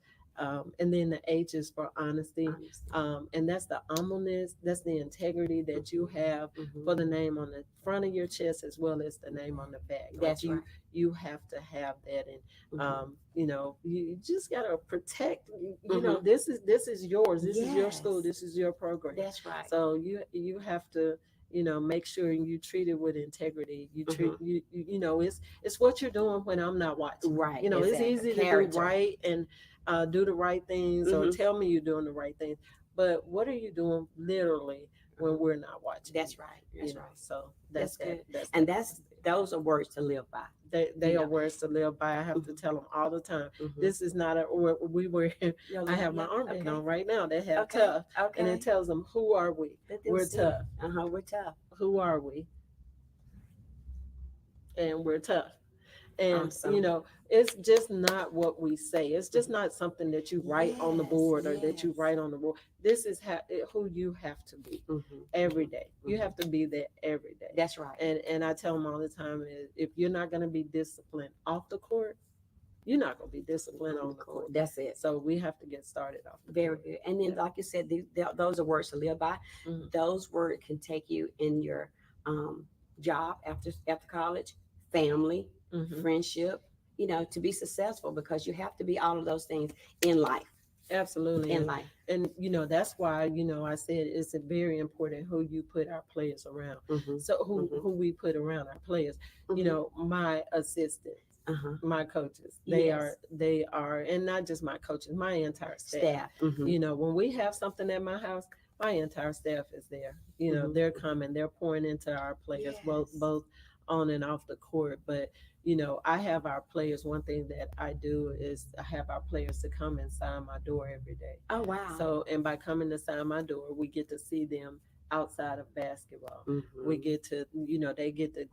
and then the H is for honesty. Honesty. And that's the humbleness, that's the integrity that you have Mhm. for the name on the front of your chest as well as the name on the back. Like That's you right. you have to have that. And Mhm. you just gotta protect. Mhm. This is yours. This is your school. Yes. This is your program. That's right. So you have to make sure you treat it with integrity. You treat Mhm. it's what you're doing when I'm not watching. Right. It's Exactly. easy to do Character. right and do the right things or Mhm. tell me you're doing the right things, but what are you doing literally when Mhm. we're not watching you? That's right. That's right. So That's that's that good. that's And that that's honesty. those are words to live by. They You are know. words to live by. I have to Mhm. tell them all the time. Mhm. This is not a we were Yo, I have my yeah. armband Okay. on right now that have Okay. tough, and it Okay. tells them who are we. Let them We're see it. tough. We're tough. Who are we? And we're tough. And Awesome. it's just not what we say. It's just Mhm. not something that you write on the Yes. board or that you Yes. write on the board. This is who you have to be Mhm. every Mhm. day. You Mhm. have to be that every day. That's right. And I tell them all the time is if you're not going to be disciplined off the court, you're not going to be disciplined On on the the court. court. That's it. So we have to get started off the Very court. good. And then, Yeah. like you said, those are words to live by. Mhm. Those words can take you in your job after college, family, Mhm. friendship. To be successful because you have to be all of those things in life. Absolutely. In life. And that's why I said it's very important who you put our players around. Mm-hmm. So who Mm-hmm. who we put around our players. My assistants, Uh-huh. my coaches, Yes. they are, and not just my coaches, my entire staff. Staff. Mm-hmm. When we have something at my house, my entire staff is there. Mhm. They're coming, they're pouring into our players, both Yes. both on and off the court. But I have our players. One thing that I do is I have our players to come and sign my door every day. Oh wow. So, and by coming to sign my door, we get to see them outside of basketball. Mhm. We get to,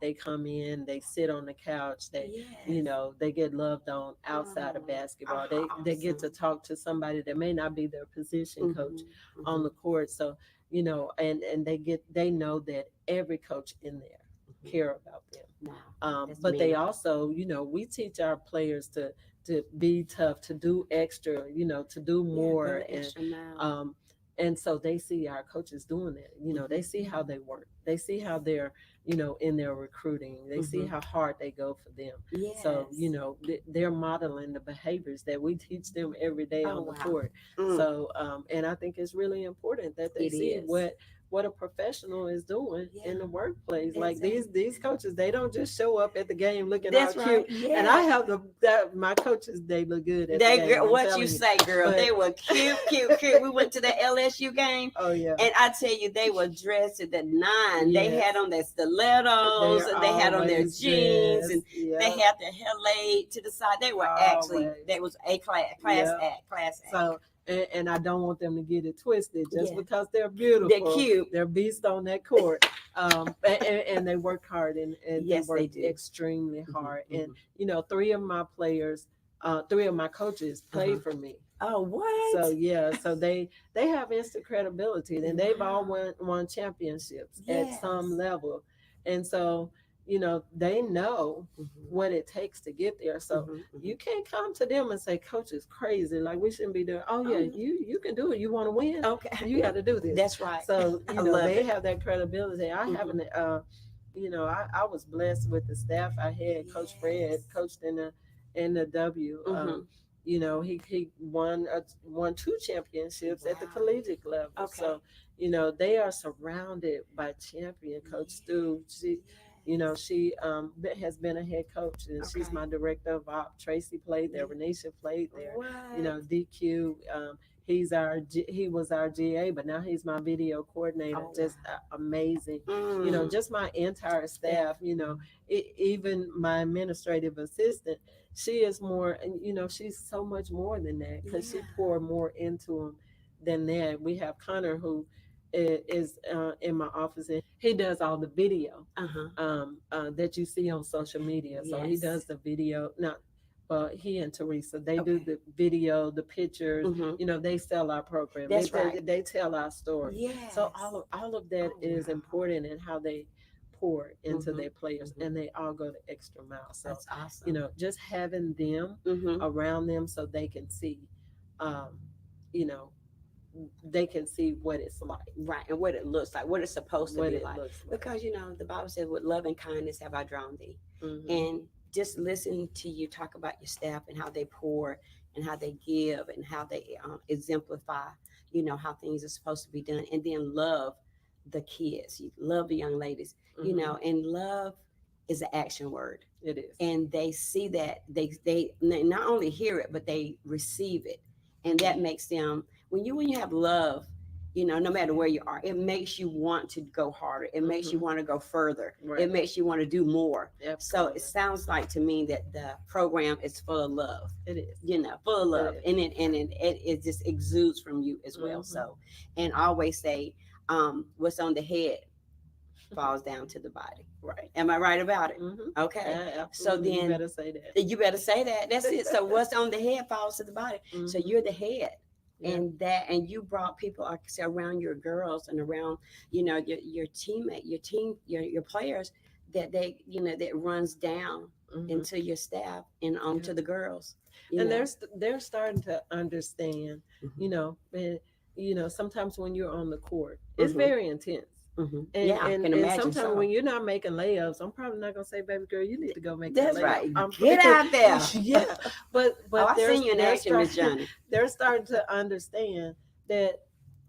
they come in, they sit on the couch, Yes. they get loved on outside of Oh, basketball. They get to awesome. talk to somebody that may not be their position coach Mhm. on Mhm. the court. So, and they know that every coach in there Mhm. care about them. Wow. That's But they mean. also, we teach our players to be tough, to do extra, to do Yeah, go more, the extra mile. and so they see our coaches doing that. They see how they work. They see how they're, in their recruiting. They see Mhm. how hard they go for them. So, Yes. they're modeling the behaviors that we teach them every day Oh on the wow. court. Mm. So, and I think it's really important that they It see is. what a professional is doing in the Yeah. workplace. Like Exactly. these coaches, they don't just show up at the game looking That's all right. cute. And I Yeah. have my coaches, they look good at the They game. I'm what you telling you. say, girl? But They were cute, cute, cute. We went to the LSU game, oh yeah, and I tell you, they were dressed to the nine. They yes, had on their stilettos, they're and they had on their always jeans, dressed. and they Yeah, had their hair laid to the side. They were actually, always. that was a class Yeah. act. So and I don't want them to get it twisted. Just Yeah. because they're They're beautiful, cute. they're beasts on that court. And they work hard, and they Yes, they work do. extremely Mhm, hard. And mhm. three of my players, three of my coaches Uh-huh. played for me. Oh, So what? yeah, so they have instant credibility, and they've all Wow. won championships at some Yes. level, and so they know Mhm, what it takes to get there. So mhm, you mhm. can't come to them and say, "Coach is crazy. Like we shouldn't be doing." Oh Oh, yeah, no. you can do it. You want to win, you Okay. got to do this. That's right. So I love they it. have that credibility. I Mhm. haven't. I was blessed with the staff I had. Coach Fred Yes. coached in the W. Mhm. He won two championships at the Wow. collegiate level. Okay. So they are surrounded by champion. Coach Stu, Yes. has been a head coach, and she's Okay. my director of op. Tracy played there. Yeah. Renisha played there. What? DQ. He was our GA, but now he's my video coordinator. Oh Just wow. amazing. Mm. Just my entire Steph. staff. Even my administrative assistant, she is more, and she's so much more than that, because she Yeah. poured more into them than that. We have Connor, who is in my office, and he does all the video Uh-huh. that you see on social media. So he does Yes. the video. Not he and Teresa, they do Okay. the video, the pictures. Mm-hmm. They sell our program. That's right. They tell our story. So Yes. all of that Oh is wow. important in how they pour into Mm-hmm. their players, Mm-hmm. and they all go the extra mile. So That's awesome. just having them Mm-hmm. around them, so they can see, um, you know, they can see what it's like, Right. And what it looks like, what it's supposed to what be it like. looks like. Because the Bible says, with love and kindness have I drawn thee. Hmm. And just listening to you talk about your staff and how they pour and how they give and how they exemplify, how things are supposed to be done. And then love the kids, you love the young ladies, Hmm. and love is an action word. It is. And they see that, they not only hear it, but they receive it. And that makes them, when you have love, no matter where you are, it makes you want to go harder, it makes you Hmm. want to go further, it Right. makes you want to do more. So Absolutely. it sounds like to me that the program is full of love, It is. full of love, It is. and it just exudes from you as well. Hmm. So, and I always say, what's on the head falls down to the body. Right. Am I right about it? Hmm. Okay. So Absolutely. You then better say that. you better say that. That's it. So what's on the head falls to the body. So Hmm. you're the head. Yeah. And you brought people, like I said, around your girls and around, your teammate, your team, your players, that they, that runs down Hmm. into your staff and Yeah. onto the girls. And they're starting to understand, Mhm, and sometimes when you're on the court, it's mhm, very intense. mhm. And Yeah, I and, can and imagine sometimes so. when you're not making layups, I'm probably not gonna say, "Baby girl, you need to go make that That's layup." right. I'm Get out there. yeah, but Oh, I they're seen you in they're action, Miss starting Johnny. they're starting to understand that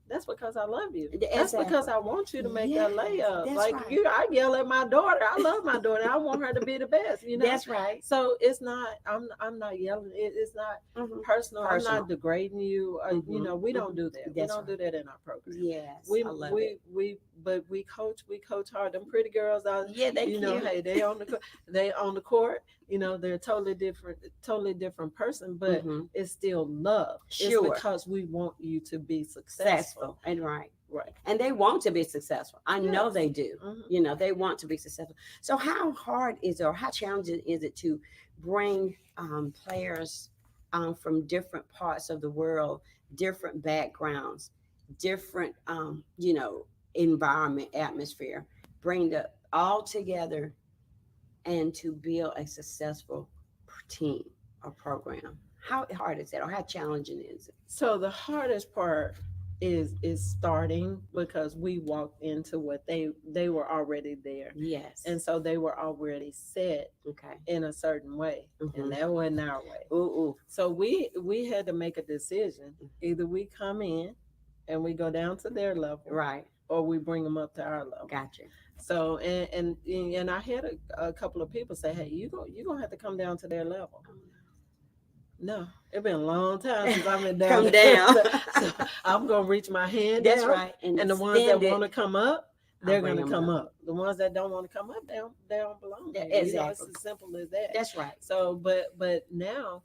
that's because I love you. That's because Exactly. I want you to make that Yes, layup. that's Like right. I yell at my daughter. I love my daughter. I want her to be the best. That's right. So it's not. I'm not yelling. It's not Hmm. personal. I'm not Personal. degrading you. Hmm. We don't Hmm. do that. We That's don't do right. that in our program. Yes, We I love it. but we coach hard. Them pretty girls out. Yeah, they cute. Hey, they on the court. They're totally different person, but Hmm. it's still love. It's Sure. because we want you to be successful. Successful and right. Right. And they want to be successful. I know Yes. they do. Hmm. They want to be successful. So how hard is it, or how challenging is it to bring players from different parts of the world, different backgrounds, different environment, atmosphere, bring them all together and to build a successful team or program? How hard is that, or how challenging is it? So the hardest part is starting, because we walked into what they were already there, Yes. and so they were already set Okay. in a certain way, Mhm. and that wasn't our way. Ooh, ooh. So we had to make a decision. Either we come in and we go down to their level, Right. or we bring them up to our level. Gotcha. So and I had a couple of people say, "Hey, you gonna have to come down to their level." No, it's been a long time since I've been down Come there. down. So I'm gonna reach my hand That's down, right. and the ones that extend it. want to come up, I'll they're bring gonna 'em come up. up. The ones that don't want to come up, they don't belong Yeah, there. exactly. It's as simple as that. That's right. So, but now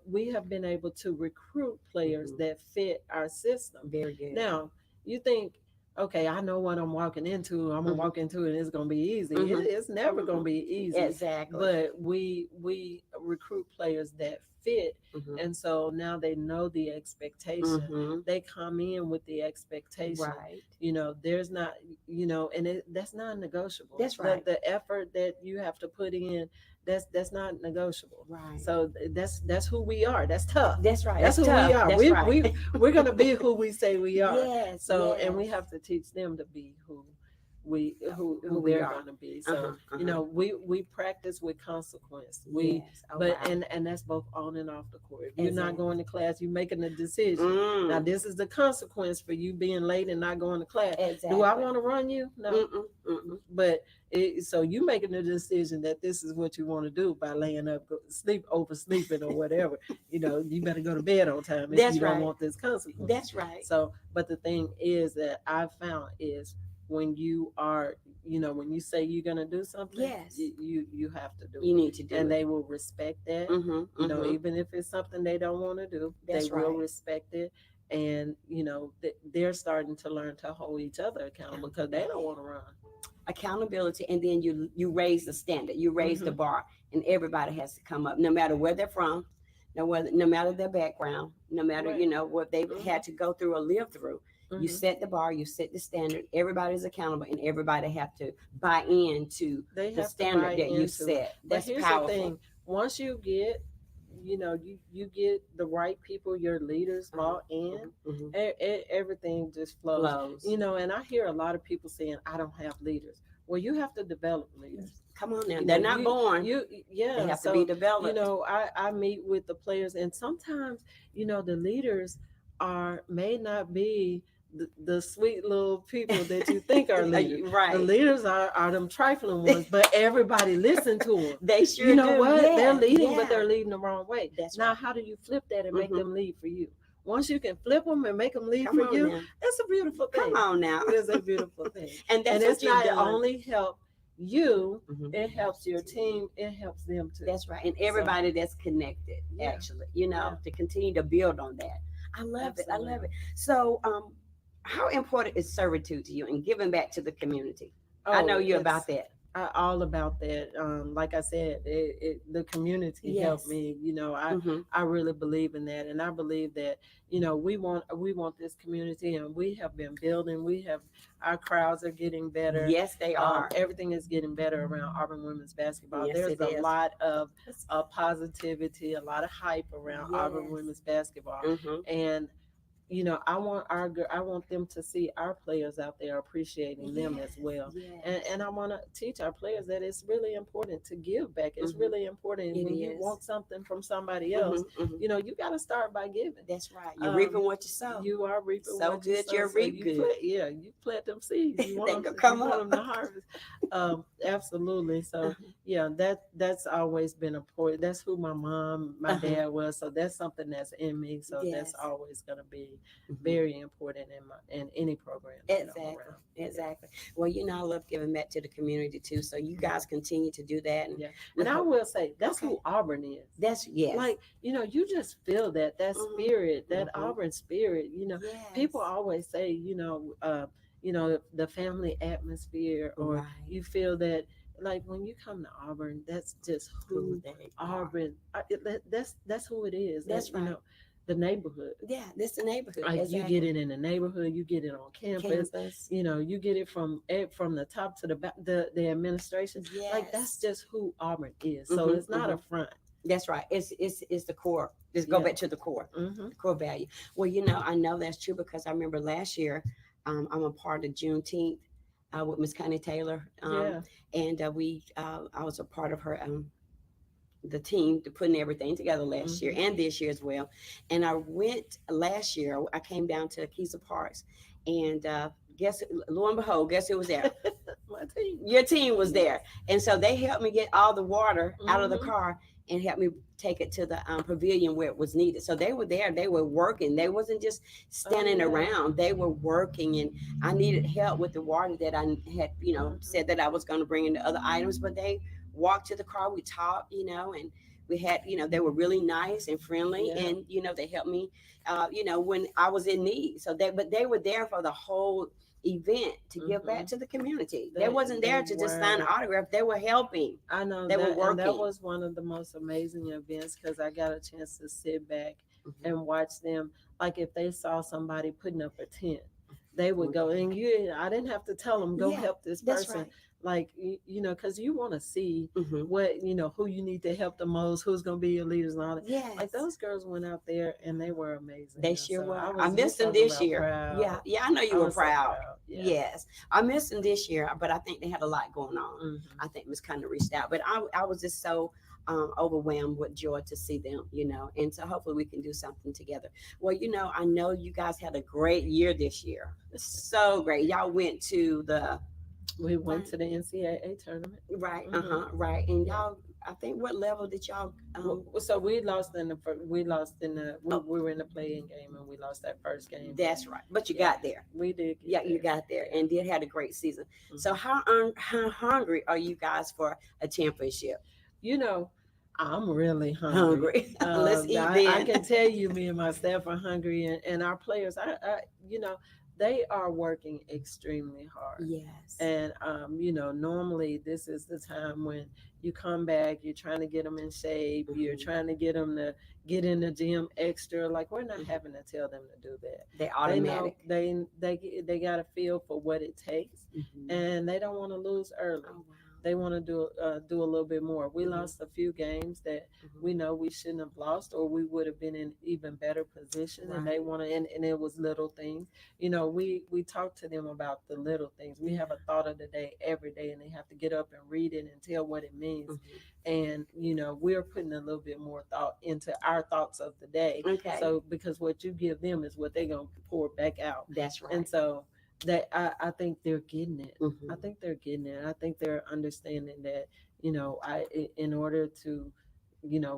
we have been able to recruit players Hmm. that fit our system. Very good. Now, you think, okay, I know what I'm walking into. I'm gonna Hmm. walk into it and it's gonna be easy. Hmm. It's never Hmm. gonna be easy. Exactly. But we recruit players that fit, Hmm. and so now they know the expectation. Hmm. They come in with the expectation. Right. There's not, and that's not negotiable. That's The right. the effort that you have to put in, that's not negotiable. Right. So that's who we are. That's tough. That's right. That's That's who we tough. are. That's right. We're gonna be who we say we are. Yes. So, and we Yes. have to teach them to be who Who we they're are. gonna be. Uh So, huh. Uh huh. we practice with consequence. Yes. Oh But wow. and that's both on and off the court. If you're not Exactly. going to class, you're making a decision. Now, Mm. this is the consequence for you being late and not going to class. Do I Exactly. want to run you? No. Mm-mm. Mm-mm. But so you making the decision that this is what you want to do by laying up, sleep, oversleeping, or whatever. You better go to bed on time if That's you don't right. want this consequence. That's right. So, but the thing is that I've found is when you are, when you say you're gonna do something, Yes. you have to do You it, need to do and it. they will respect that. Mm-hmm. Mm-hmm. Even if it's something they don't want to do, they That's will right. respect it. And they're starting to learn to hold each other accountable because they don't Accountability. want to run. Accountability, and then you raise the standard, you raise the Hmm. bar, and everybody has to come up, no matter where they're from, no matter their background, no matter Right. what they've Hmm. had to go through or live through. You Hmm. set the bar, you set the standard. Everybody's accountable, and everybody have to buy into They the have to buy standard that you into it. set. But That's here's the powerful. thing: once you get, you get the right people, your leaders Uh-huh. bought in, Hmm. everything just flows. Flows. And I hear a lot of people saying, "I don't have leaders." Well, you have to develop leaders. Come on now, You know, they're not you born. you They yeah. have to be So developed. I meet with the players, and sometimes the leaders may not be the sweet little people that you think are leaders. The Right. leaders are them trifling ones, but everybody listen to them. They You sure know do. what? They're Yeah. leading, but Yeah. they're leading the wrong way. That's Now, right. how do you flip that and make Hmm. them lead for you? Once you can flip them and make them lead Come for on you, now. it's a beautiful Come thing. on now. It's a beautiful thing. And And that's it's what you've not done. only help you, Hmm. it helps your team, it helps them too. That's right. And So, everybody that's connected, yeah, actually, yeah, to continue to build on that. I love it. I love absolutely. it. So, how important is servitude to you and giving back to the community? I know Oh, you're about that. all about that. Like I said, the community helped Yes. me. Hmm. I really believe in that, and I believe that we want this community, and we have been building. Our crowds are getting better. Yes, they are. Everything is getting better around Auburn women's basketball. Yes, There's it a is. lot of positivity, a lot of hype around Auburn Yes. women's basketball, Hmm. and I want them to see our players out there appreciating them as Yes. well. and Yes. and I want to teach our players that it's really important to give back. It's Hmm. really important It when you is. want something from somebody Hmm. else. Hmm. You got to start by giving. That's right. You're um reaping what you sow. you are reaping So what you good, sow. you So reap good. you plant them seeds. You They want gonna them come up. to harvest. Absolutely. So yeah, that's always been important. That's who my mom, my Uh-huh. dad was. So that's something that's in me. So that's Yes. always going to be Hmm. very important in any program that I'm Exactly. around. Yeah. Exactly. Well, I love giving back to the community too. So you Yeah. guys continue to do that, and Yeah. we And I hope. will say that's Okay. who Auburn is. That's yes. Like, you just feel that Hmm. spirit, that Hmm. Auburn spirit. People Yes. always say, the family atmosphere, or Right. you feel that, like, when you come to Auburn, that's just Who who they are. Auburn. That's who it is. That's right. The neighborhood. Yeah, that's the neighborhood. Like, you get Exactly. it in the neighborhood, you get it on campus. Campus. You get it from the top to the back, the administration. Like, that's Yes. just who Auburn is. So Hmm. it's not Hmm. a front. That's right. It's the core. Let's go Yeah. back to Hmm. the core value. Well, I know that's true because I remember last year, I'm a part of Juneteenth with Miss Connie Taylor, Yeah. and I was a part of her the team to putting everything together last year Hmm. and this year as well. And I went last year. I came down to Keisa Parks, and guess lo and behold, guess who was there? My team. Your team was Yes. there, and so they helped me get all the water out of the Hmm. car and helped me take it to the pavilion where it was needed. So they were there, they were working. They wasn't just Oh standing yeah. around. They were working, and I needed help with the water that I had, Hmm. said that I was going to bring in the other items. But they walked to the car. We talked, and We had, they were really nice and friendly, Yeah. and they helped me, when I was in need. So they were there for the whole event to give back Hmm. to the community. They They wasn't they there to just sign were. autograph. They were helping. I know They were that, and that working. was one of the most amazing events because I got a chance to sit back Mhm. and watch them. Like if they saw somebody putting up a tent, they would Oh, go, yeah. and I didn't have to tell them go Yeah, help this that's person. right. Like because you want to see Hmm. what who you need to help the most, who's gonna be your leaders and all that. Like Yes. those girls went out there and they were amazing, They and sure so I were. I was you missed them talking this about year. Yeah, proud. yeah, I know I you were was so proud. proud. Yeah. Yes, I missed them this year, but I think they had a lot going on. Hmm. I think Miss kind of reached out, but I was just so overwhelmed with joy to see them, and so hopefully we can do something together. Well, I know you guys had a great year this year, so great. Y'all went to the We went thing, to the NCAA tournament. right? Hmm. Right, and Yeah. y'all. I think what level did y'all? So we lost in the we lost in the Oh, we were in the playing game and we lost that first game. But that's right. But you yeah, got there. we did get Yeah, you there. got there Yeah. and did had a great season. So Hmm. how hungry are you guys for a championship? You know, I'm really hungry. Hungry. Let's eat I then. can tell you, me and my staff are hungry, and our players, you know, they are working extremely hard. Yes. And normally this is the time when you come back, you're trying to get them in shape, you're Hmm. trying to get them to get in the gym extra. Like we're not Hmm. having to tell them to do that. They They know automatic. they got a feel for what it takes, Hmm. and they don't want to lose early. Oh wow. They want to do a little bit more. We Hmm. lost a few games that Hmm. we know we shouldn't have lost, or we would have been in even better position. And they Right. want to, and it was little things. We talk to them about the little things. We have Yeah. a thought of the day every day, and they have to get up and read it and tell what it means. Hmm. And we're putting a little bit more thought into our thoughts of the day. Okay. So because what you give them is what they're gonna pour back out. That's And right. so that I think they're getting it. I Hmm. think they're getting it. I think they're understanding that in order to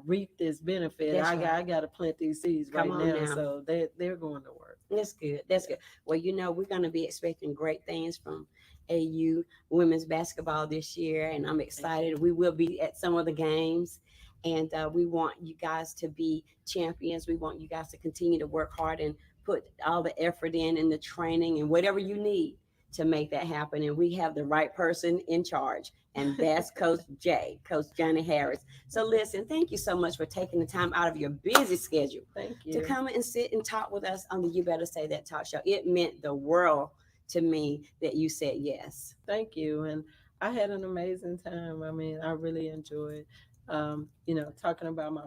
reap this benefit, That's I right. got to plant these seeds Come right on now. now. So they're going to work. That's good. That's Yeah. good. Well, we're going to be expecting great things from AU women's basketball this year, and I'm Thank you. excited. We will be at some of the games, and we want you guys to be champions. We want you guys to continue to work hard and put all the effort in the training and whatever you need to make that happen. And we have the right person in charge, and that's Coach J, Coach Johnnie Harris. So, listen, thank you so much for taking the time out of your busy schedule Thank to you. come and sit and talk with us on the You Better Say That talk show. It meant the world to me that you said yes. Thank you. And I had an amazing time. I mean, I really enjoyed, talking about my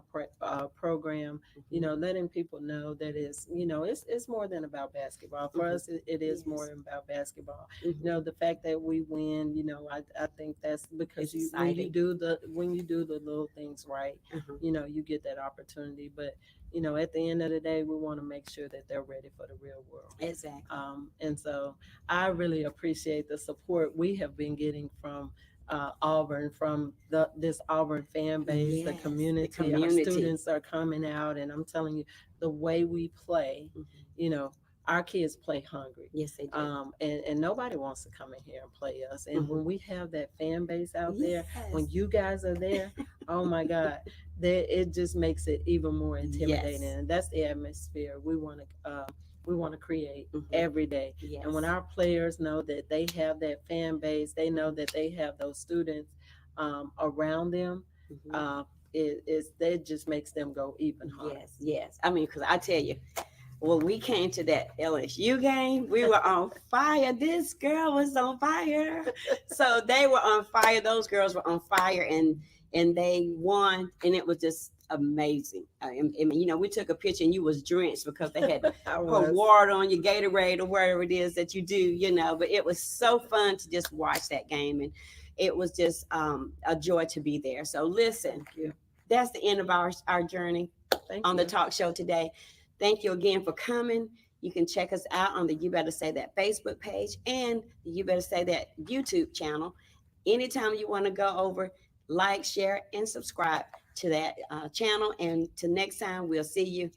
program, Mhm. letting people know that it's more than about basketball. For Mhm. us, it is more Yes. than about basketball. Mhm. The fact that we win, I think that's because It's you, exciting. when you do the little things right, Uh-huh. you get that opportunity. But, at the end of the day, we want to make sure that they're ready for the real world. Exactly. And so I really appreciate the support we have been getting from Auburn, from this Auburn fan base, the Yes. The community. Our community. students are coming out, and I'm telling you, the way we play, Mhm. you know, our kids play hungry. Yes, they do. And nobody wants to come in here and play us. And Mhm. when we have that fan base out there, Yes. when you guys are there, oh my God, that it just makes it even more intimidating. Yes. And that's the atmosphere we want to create Mhm. every day. And when Yes. our players know that they have that fan base, they know Mhm. that they have those students around them. Mhm. Uh, it just makes them go even harder. Yes. Yes. I mean, because I tell you, when we came to that LSU game, we were on fire. This girl was on fire. So they were on fire. Those girls were on fire, and they won, and it was just amazing. I mean, we took a picture, and you was drenched because they had I put was. water on your Gatorade or whatever it is that you do. But it was so fun to just watch that game, and it was just a joy to be there. So listen, Thank you. that's the end of our journey Thank on the you. talk show today. Thank you again for coming. You can check us out on the You Better Say That Facebook page and the You Better Say That YouTube channel. Anytime you want to go over, like, share, and subscribe to that channel. And till next time, we'll see you